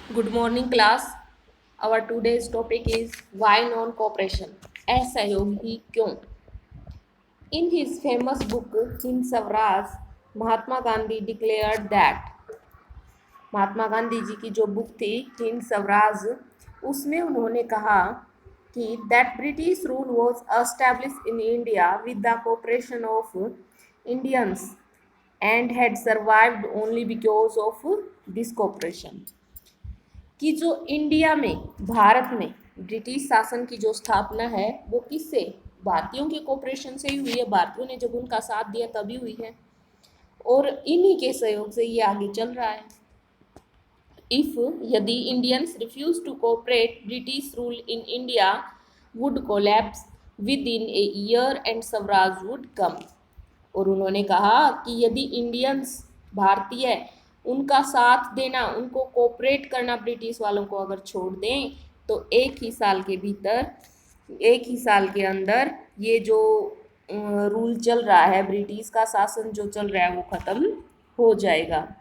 Good morning, class. Our today's topic is why non-cooperation. असहयोग ही क्यों? In his famous book Hind Swaraj, Mahatma Gandhi declared that Mahatma Gandhi ji की जो book थी हिंद स्वराज, उसमें उन्होंने कहा कि that British rule was established in India with the cooperation of Indians and had survived only because of this cooperation. कि जो India में, भारत में ब्रिटिश शासन की जो स्थापना है वो किससे, भारतीयों के कोऑपरेशन से ही हुई है। भारतीयों ने जब उनका साथ दिया तभी हुई है और इन्हीं के सहयोग से ये आगे चल रहा है। इफ यदि Indians refuse to cooperate, British rule in India would collapse within a year and swaraj would come. और उन्होंने कहा कि यदि इंडियंस, भारतीय, उनका साथ देना, उनको कोऑपरेट करना ब्रिटिश वालों को अगर छोड़ दें तो एक ही साल के भीतर, एक ही साल के अंदर ये जो रूल चल रहा है, ब्रिटिश का शासन जो चल रहा है वो खत्म हो जाएगा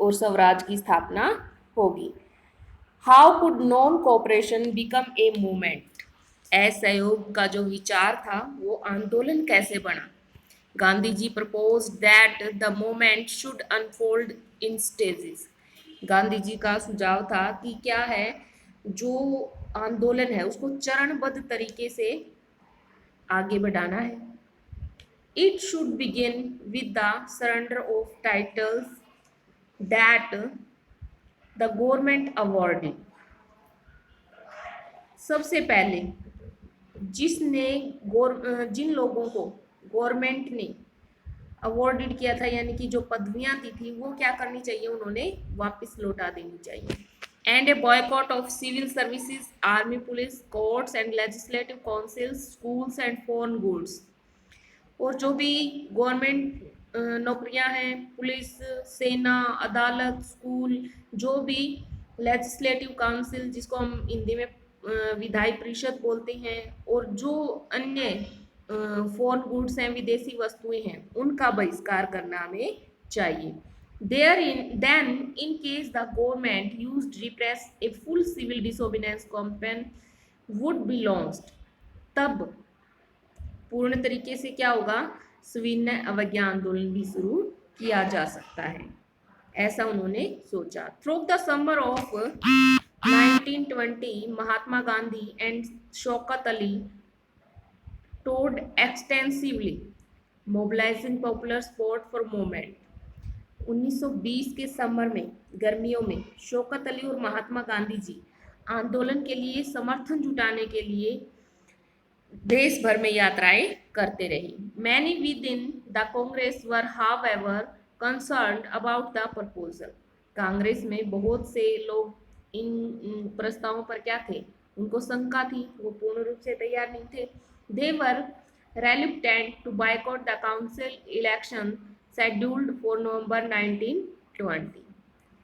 और स्वराज की स्थापना होगी। How could non cooperation become a movement? असहयोग का जो विचार था वो आंदोलन कैसे बना? Gandhi ji propose that the movement should unfold in stages. Gandhi ji का सुझाव था कि क्या है, जो आंदोलन है उसको चरणबद्ध तरीके से आगे बढ़ाना है। It should begin with the surrender of titles that the government awarded. सबसे पहले जिसने जिन लोगों को गवर्नमेंट ने अवॉर्डेड किया था, यानी कि जो पदवियां थी वो क्या करनी चाहिए, उन्होंने वापस लौटा देनी चाहिए। And a boycott of civil services, army, police, courts and legislative councils, schools and foreign goods. और जो भी गवर्नमेंट नौकरियां हैं, पुलिस, सेना, अदालत, स्कूल, जो भी लेजिस्लेटिव काउंसिल जिसको हम हिंदी में विधायी परिषद बोलते हैं, और जो अन्य फॉरेन गुड्स हैं, विदेशी वस्तुएं हैं, उनका बहिष्कार करना हमें चाहिए। Then, in case the government used repress, a full civil disobedience campaign would be launched. तब पूर्ण तरीके से क्या होगा, सविनय अवज्ञा आंदोलन भी शुरू किया जा सकता है, ऐसा उन्होंने सोचा। Through the summer of 1920, Mahatma Gandhi and Shaukat Ali toured extensively, mobilizing popular support for movement. 1920 के समर में, गर्मियों में, शौकत अली और महात्मा गांधी जी आंदोलन के लिए समर्थन जुटाने के लिए देश भर में यात्राएं करते रहे। Many with in the Congress were however concerned about the proposal. Congress में बहुत से लोग इन प्रस्तावों पर क्या थे, उनको शंका थी, वो पूर्ण रूप से तैयार नहीं थे। दे वर reluctant to boycott the council election scheduled for November 1920।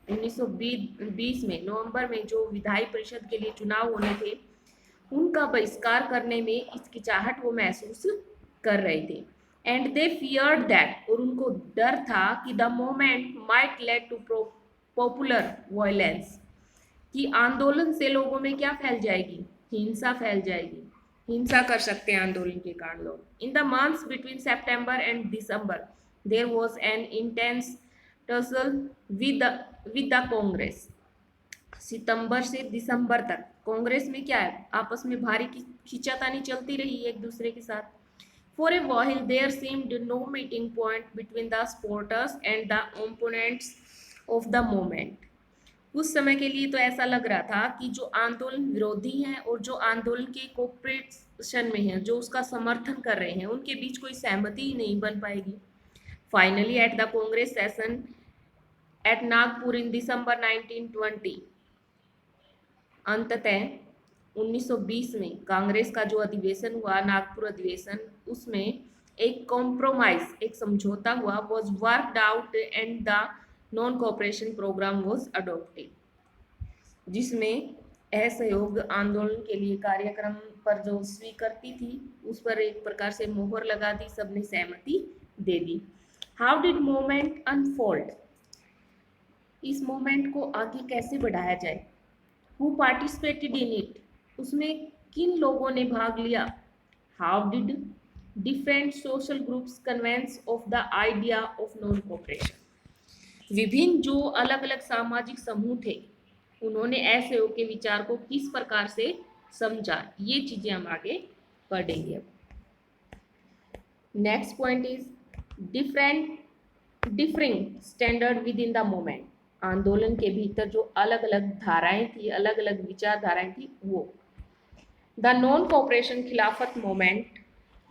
1920 में नवंबर में जो विधायी परिषद के लिए चुनाव होने थे, उनका बहिष्कार करने में हिचकिचाहट वो महसूस कर रहे थे। एंड दे फियर्ड दैट, और उनको डर था कि the moment might lead to popular violence, कि आंदोलन से लोगों में क्या फैल जाएगी, हिंसा फैल जाएगी, हिंसा कर सकते हैं आंदोलन के कारण लोग। In the months between September and December there was an intense tussle with the Congress. सितंबर से दिसंबर तक कांग्रेस में क्या है, आपस में भारी खींचातानी चलती रही एक दूसरे के साथ। For a while there seemed no meeting point between the supporters and the opponents of the movement. कुछ समय के लिए तो ऐसा लग रहा था कि जो आंदोलन विरोधी हैं और जो आंदोलन के कोऑपरेशन में हैं, जो उसका समर्थन कर रहे हैं, उनके बीच कोई सहमति ही नहीं बन पाएगी। Finally at the Congress session at Nagpur in December 1920, अंततः 1920 में कांग्रेस का जो अधिवेशन हुआ, नागपुर अधिवेशन, उसमें एक कॉम्प्रोमाइज, एक समझौता हुआ, was worked out and the non cooperation programme was adopted, जिसमें असहयोग आंदोलन के लिए कार्यक्रम पर जो स्वीकृति थी उस पर एक प्रकार से मोहर लगा दी, सबने सहमति दे दी। How did movement unfold? इस मूवमेंट को आगे कैसे बढ़ाया जाए। हु पार्टिसिपेटेड इन इट, उसमें किन लोगों ने भाग लिया। How did different social groups conceive of the idea of non cooperation, विभिन्न जो अलग अलग सामाजिक समूह थे उन्होंने असहयोग के विचार को किस प्रकार से समझा, ये चीजें हम आगे पढ़ेंगे। अब next point is differing standard with in the movement, आंदोलन के भीतर जो अलग अलग धाराएं थी, अलग अलग विचारधाराएं थी वो। द नॉन कोऑपरेशन खिलाफत मूवमेंट,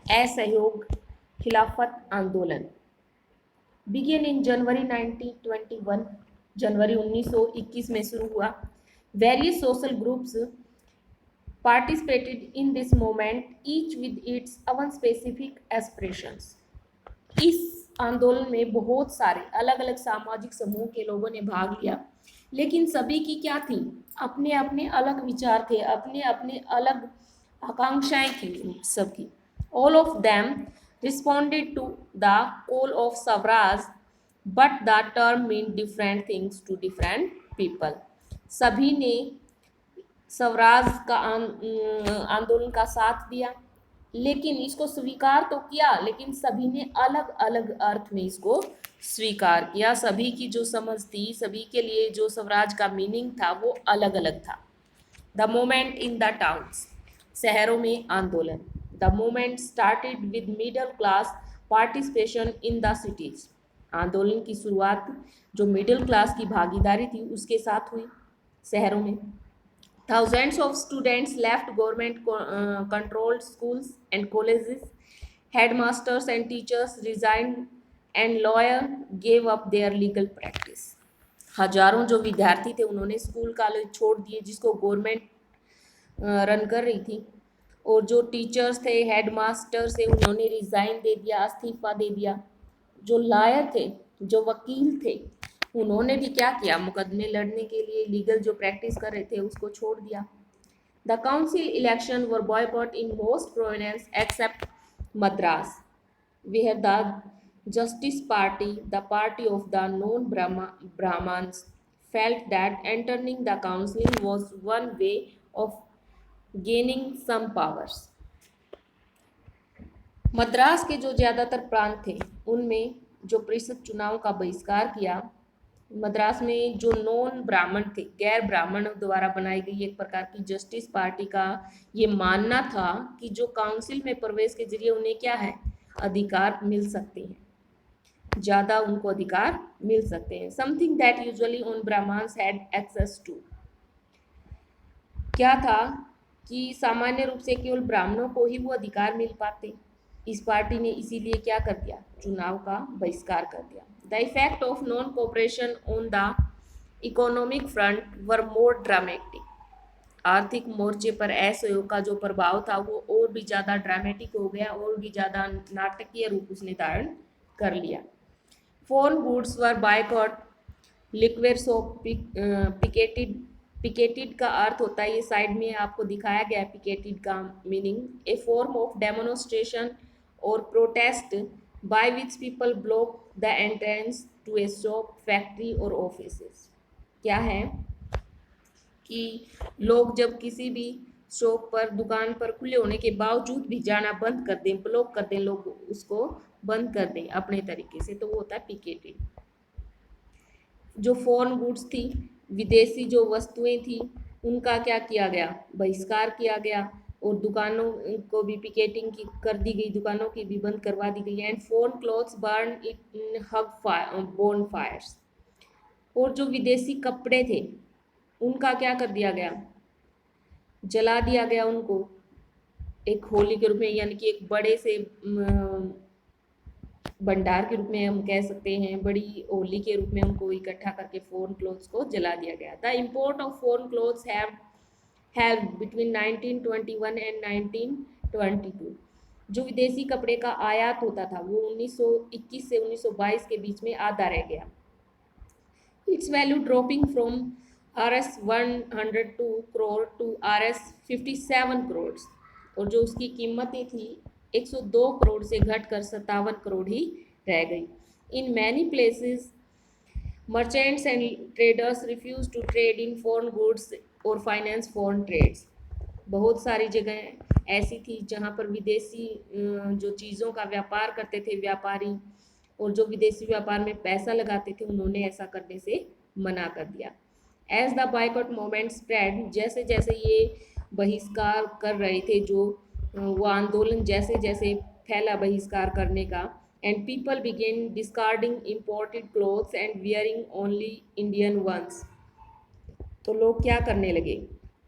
असहयोग खिलाफत आंदोलन, बिगिन इन जनवरी 1921, जनवरी 1921 में शुरू हुआ। Various social groups participated in this movement, each with its own specific aspirations. इस आंदोलन में बहुत सारे अलग अलग सामाजिक समूह के लोगों ने भाग लिया, लेकिन सभी की क्या थी, अपने अपने अलग विचार थे, अपने अपने अलग आकांक्षाएं थी सबकी। All of them responded to the call of swaraj, but the term mean different things to different people. सभी ने स्वराज का आंदोलन का साथ दिया, लेकिन इसको स्वीकार तो किया, लेकिन सभी ने अलग अलग अर्थ में इसको स्वीकार किया। सभी की जो समझ थी, सभी के लिए जो स्वराज का मीनिंग था वो अलग अलग था। The movement in the towns, शहरों में आंदोलन। The movement started with middle class participation in the cities, आंदोलन की शुरुआत जो मिडिल क्लास की भागीदारी थी उसके साथ हुई शहरों में। Thousands of students left government controlled schools and colleges. Headmasters and teachers resigned and lawyers gave up their legal practice. हजारों जो विद्यार्थी थे उन्होंने स्कूल कॉलेज छोड़ दिए जिसको गवर्नमेंट रन कर रही थी, और जो टीचर्स थे, हेडमास्टर्स थे, उन्होंने रिजाइन दे दिया, इस्तीफा दे दिया। जो लॉयर थे, जो वकील थे, उन्होंने भी क्या किया, मुकदमे लड़ने के लिए लीगल जो प्रैक्टिस कर रहे थे उसको छोड़ दिया। The council election were boycott in most province except Madras, where the Justice Party, the party of the non Brahmans, felt that entering the council was one way of gaining some powers. Madras के जो ज़्यादातर प्रांत थे उनमें जो परिषद चुनाव का बहिष्कार किया। मद्रास में जो नॉन ब्राह्मण थे, गैर ब्राह्मणों द्वारा बनाई गई एक प्रकार की जस्टिस पार्टी का ये मानना था कि जो काउंसिल में प्रवेश के जरिए उन्हें क्या है, अधिकार मिल सकते हैं, ज़्यादा उनको अधिकार मिल सकते हैं। Something that usually on Brahmans had access to, क्या था कि सामान्य रूप से केवल ब्राह्मणों को ही वो अधिकार मिल पाते। इस पार्टी ने इसीलिए क्या कर दिया, चुनाव का बहिष्कार कर दिया। The effect of non cooperation on the economic front were more dramatic, आर्थिक मोर्चे पर असहयोग का जो प्रभाव था वो और भी ज़्यादा ड्रामेटिक हो गया, और भी ज़्यादा नाटकीय रूप उसने धारण कर लिया। Foreign goods were boycott, liquids of picketed का अर्थ होता है, ये साइड में आपको दिखाया गया है पिकेटेड का meaning, a form of demonstration और protest by which people block the entrance to a shop, factory और ऑफिसेस। क्या है कि लोग जब किसी भी शॉप पर, दुकान पर खुले होने के बावजूद भी जाना बंद कर दें, ब्लॉक कर दें, लोग उसको बंद कर दें अपने तरीके से, तो वो होता है पिकेटेड। जो फॉरेन गुड्स थी, विदेशी जो वस्तुएं थी, उनका क्या किया गया, बहिष्कार किया गया, और दुकानों को भी पिकेटिंग की कर दी गई, दुकानों की भी बंद करवा दी गई। And foreign clothes burn in huge bonfires, और जो विदेशी कपड़े थे उनका क्या कर दिया गया, जला दिया गया उनको एक होली के रूप में, यानी कि एक बड़े से भंडार के रूप में हम कह सकते हैं, बड़ी होली के रूप में उनको इकट्ठा करके फॉरेन क्लोथ्स को जला दिया गया। The import of foreign clothes have between 1921 and 1922, जो विदेशी कपड़े का आयात होता था वो 1921 से 1922 के बीच में आधा रह गया। Its value dropping from Rs 102 crore to Rs 57 crore, और जो उसकी कीमतें थी 102 करोड़ से घटकर 57 करोड़ ही रह गई। In many places Merchants and traders refused to trade in foreign goods or finance foreign trades. बहुत सारी जगह ऐसी थी जहाँ पर विदेशी जो चीज़ों का व्यापार करते थे व्यापारी और जो विदेशी व्यापार में पैसा लगाते थे उन्होंने ऐसा करने से मना कर दिया। As the boycott moment spread, जैसे जैसे ये बहिष्कार कर रहे थे जो वो आंदोलन जैसे जैसे फैला बहिष्कार करने का, and people began discarding imported clothes and wearing only Indian ones. तो लोग क्या करने लगे,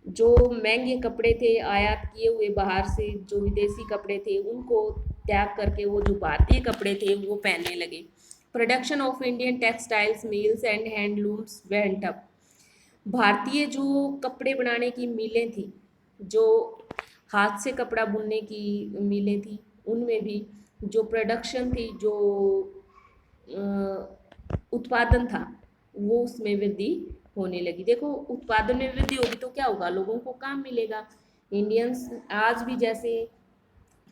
जो महंगे कपड़े थे आयात किए हुए बाहर से, जो विदेशी कपड़े थे उनको त्याग करके वो जो भारतीय कपड़े थे वो पहनने लगे। Production of Indian textiles mills and handlooms went up. भारतीय जो कपड़े बनाने की मिलें थी, जो हाथ से कपड़ा बुनने की मिलें थी, उनमें भी जो प्रोडक्शन थी, जो उत्पादन था, वो उसमें वृद्धि होने लगी। देखो उत्पादन में वृद्धि होगी तो क्या होगा, लोगों को काम मिलेगा। इंडियंस आज भी जैसे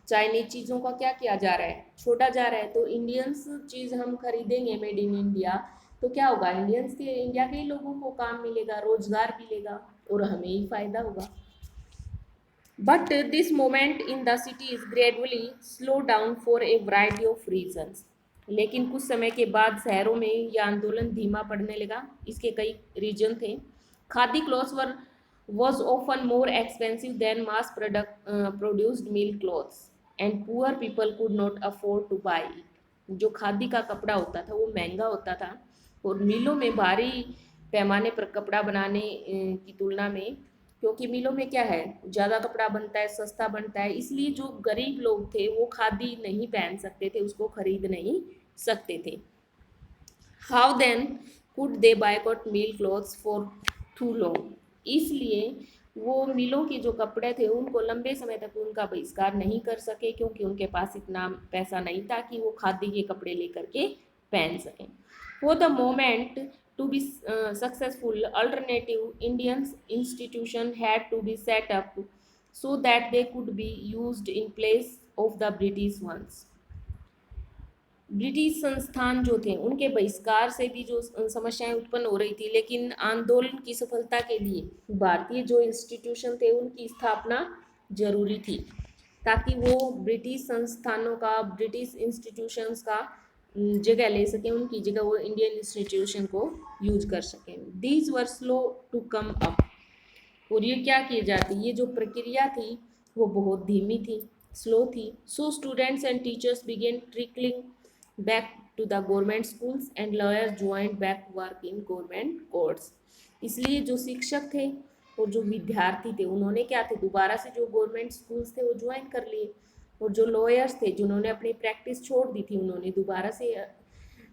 चाइनीज चीज़ों का क्या किया जा रहा है, छोड़ा जा रहा है, तो इंडियंस चीज़ हम खरीदेंगे मेड इन इंडिया तो क्या होगा, इंडियंस के इंडिया के ही लोगों को काम मिलेगा, रोजगार मिलेगा और हमें ही फायदा होगा। But this moment in the city is gradually slow down for a variety of reasons. लेकिन कुछ समय के बाद शहरों में यह आंदोलन धीमा पड़ने लगा। इसके कई रीजन थे। Khadi clothes were was often more expensive than mass produced mill clothes and poor people could not afford to buy it. जो खादी का कपड़ा होता था वो महंगा होता था और मिलों में भारी पैमाने पर कपड़ा बनाने की तुलना में, क्योंकि मिलों में क्या है ज़्यादा कपड़ा बनता है, सस्ता बनता है, इसलिए जो गरीब लोग थे वो खादी नहीं पहन सकते थे, उसको खरीद नहीं सकते थे। How then could they boycott mill clothes for too long. इसलिए वो मिलों के जो कपड़े थे उनको लंबे समय तक उनका बहिष्कार नहीं कर सके, क्योंकि उनके पास इतना पैसा नहीं था कि वो खादी के कपड़े लेकर के पहन सकें। For the moment to be successful alternative Indian institution had to be set up so that they could be used in place of the British ones. British संस्थान जो थे उनके बहिष्कार से भी जो समस्याएं उत्पन्न हो रही थी, लेकिन आंदोलन की सफलता के लिए भारतीय जो इंस्टीट्यूशन थे उनकी स्थापना जरूरी थी, ताकि वो ब्रिटिश संस्थानों का, ब्रिटिश इंस्टीट्यूशंस का जगह ले सकें, उनकी जगह वो इंडियन इंस्टीट्यूशन को यूज कर सकें। These were slow to come up. और ये क्या किए जाती, ये जो प्रक्रिया थी वो बहुत धीमी थी, स्लो थी। So students and teachers began trickling back to the government schools and lawyers joined back work in government courts। इसलिए जो शिक्षक थे और जो विद्यार्थी थे उन्होंने क्या थे, दोबारा से जो गवर्नमेंट स्कूल्स थे वो ज्वाइन कर लिए, और जो लॉयर्स थे जिन्होंने अपनी प्रैक्टिस छोड़ दी थी उन्होंने दोबारा से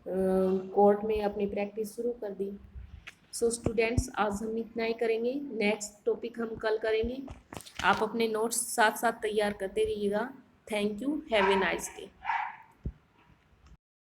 कोर्ट में अपनी प्रैक्टिस शुरू कर दी। सो स्टूडेंट्स आज हम इतना ही करेंगे, नेक्स्ट टॉपिक हम कल करेंगे। आप अपने नोट्स साथ साथ तैयार करते रहिएगा। Thank you, have a nice day.